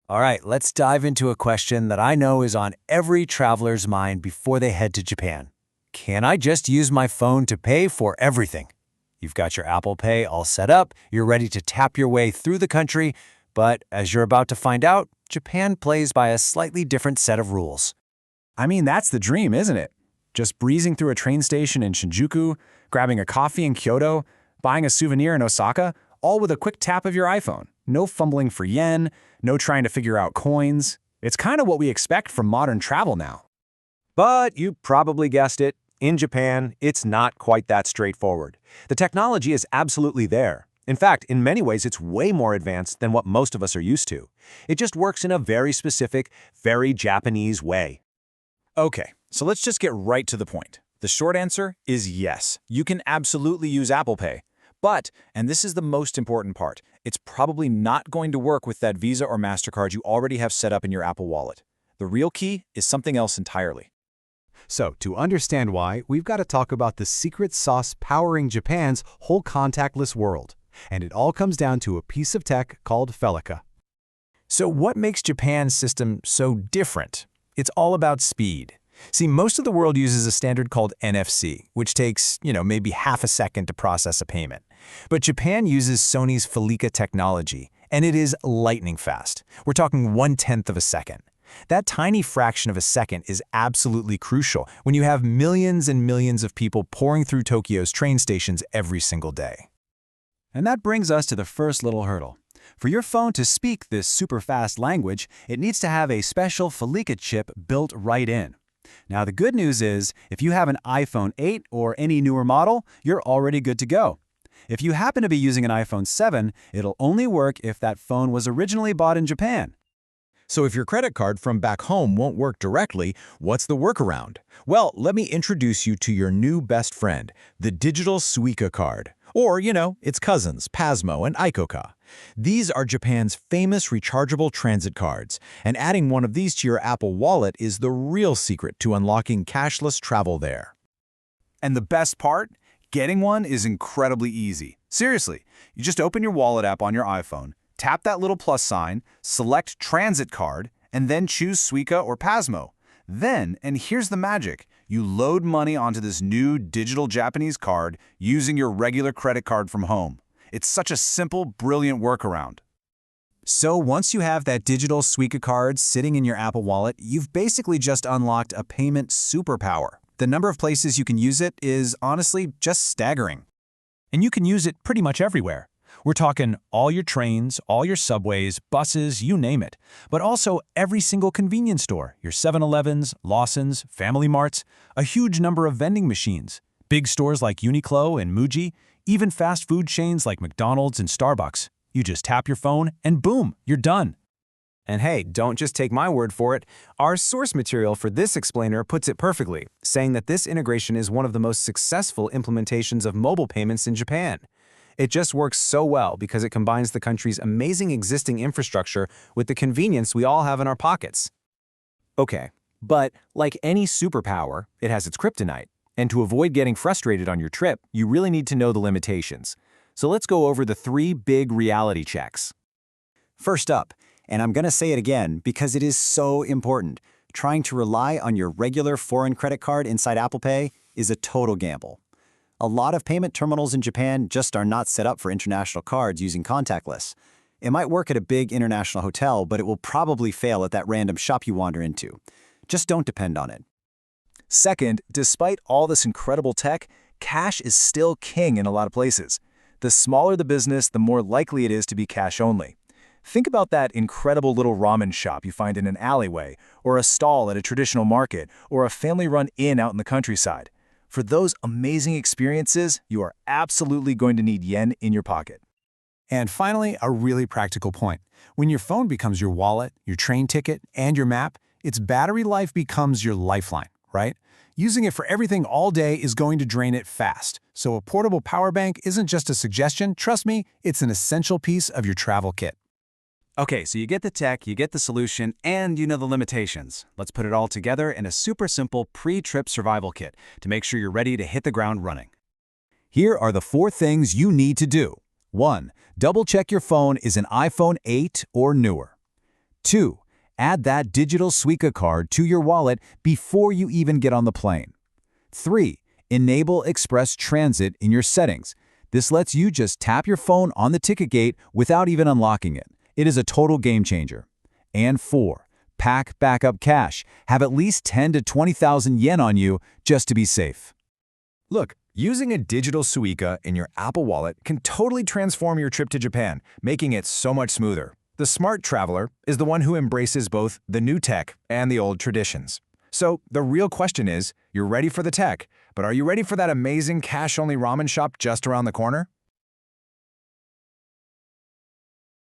All right, let's dive into a question that I know is on every traveler's mind before they head to Japan. Can I just use my phone to pay for everything? You've got your Apple Pay all set up, you're ready to tap your way through the country, but as you're about to find out, Japan plays by a slightly different set of rules. I mean, that's the dream, isn't it? Just breezing through a train station in Shinjuku, grabbing a coffee in Kyoto, buying a souvenir in Osaka, all with a quick tap of your iPhone. No fumbling for yen, no trying to figure out coins. It's kind of what we expect from modern travel now. But you probably guessed it. In Japan, it's not quite that straightforward. The technology is absolutely there. In fact, in many ways, it's way more advanced than what most of us are used to. It just works in a very specific, very Japanese way. Okay, so let's just get right to the point. The short answer is yes, you can absolutely use Apple Pay. But, and this is the most important part, it's probably not going to work with that Visa or MasterCard you already have set up in your Apple Wallet. The real key is something else entirely. So, to understand why, we've got to talk about the secret sauce powering Japan's whole contactless world. And it all comes down to a piece of tech called FeliCa. So what makes Japan's system so different? It's all about speed. See, most of the world uses a standard called NFC, which takes, maybe half a second to process a payment. But Japan uses Sony's FeliCa technology, and it is lightning fast. We're talking 1/10 of a second. That tiny fraction of a second is absolutely crucial when you have millions and millions of people pouring through Tokyo's train stations every single day. And that brings us to the first little hurdle. For your phone to speak this super fast language, it needs to have a special FeliCa chip built right in. Now, the good news is, if you have an iPhone 8 or any newer model, you're already good to go. If you happen to be using an iPhone 7, it'll only work if that phone was originally bought in Japan. So if your credit card from back home won't work directly, what's the workaround? Well, let me introduce you to your new best friend, the digital Suica card. Or, its cousins, PASMO and ICOCA. These are Japan's famous rechargeable transit cards, and adding one of these to your Apple Wallet is the real secret to unlocking cashless travel there. And the best part? Getting one is incredibly easy. Seriously, you just open your wallet app on your iPhone, tap that little plus sign, select Transit Card, and then choose Suica or PASMO. Then, and here's the magic, you load money onto this new digital Japanese card using your regular credit card from home. It's such a simple, brilliant workaround. So once you have that digital Suica card sitting in your Apple Wallet, you've basically just unlocked a payment superpower. The number of places you can use it is honestly just staggering. And you can use it pretty much everywhere. We're talking all your trains, all your subways, buses, you name it. But also every single convenience store, your 7-Elevens, Lawson's, Family Marts, a huge number of vending machines, big stores like Uniqlo and Muji, even fast food chains like McDonald's and Starbucks. You just tap your phone and boom, you're done. And hey, don't just take my word for it. Our source material for this explainer puts it perfectly, saying that this integration is one of the most successful implementations of mobile payments in Japan. It just works so well because it combines the country's amazing existing infrastructure with the convenience we all have in our pockets. Okay, but like any superpower, it has its kryptonite. And to avoid getting frustrated on your trip, you really need to know the limitations. So let's go over the 3 big reality checks. First up, and I'm going to say it again because it is so important, trying to rely on your regular foreign credit card inside Apple Pay is a total gamble. A lot of payment terminals in Japan just are not set up for international cards using contactless. It might work at a big international hotel, but it will probably fail at that random shop you wander into. Just don't depend on it. Second, despite all this incredible tech, cash is still king in a lot of places. The smaller the business, the more likely it is to be cash only. Think about that incredible little ramen shop you find in an alleyway, or a stall at a traditional market, or a family-run inn out in the countryside. For those amazing experiences, you are absolutely going to need yen in your pocket. And finally, a really practical point. When your phone becomes your wallet, your train ticket, and your map, its battery life becomes your lifeline, right? Using it for everything all day is going to drain it fast. So a portable power bank isn't just a suggestion. Trust me, it's an essential piece of your travel kit. Okay, so you get the tech, you get the solution, and you know the limitations. Let's put it all together in a super simple pre-trip survival kit to make sure you're ready to hit the ground running. Here are the 4 things you need to do. 1. Double-check your phone is an iPhone 8 or newer. 2. Add that digital Suica card to your wallet before you even get on the plane. 3. Enable express transit in your settings. This lets you just tap your phone on the ticket gate without even unlocking it. It is a total game changer. And 4. Pack backup cash. Have at least 10 to 20,000 yen on you just to be safe. Look, using a digital Suica in your Apple Wallet can totally transform your trip to Japan, making it so much smoother. The smart traveler is the one who embraces both the new tech and the old traditions. So the real question is, you're ready for the tech, but are you ready for that amazing cash-only ramen shop just around the corner?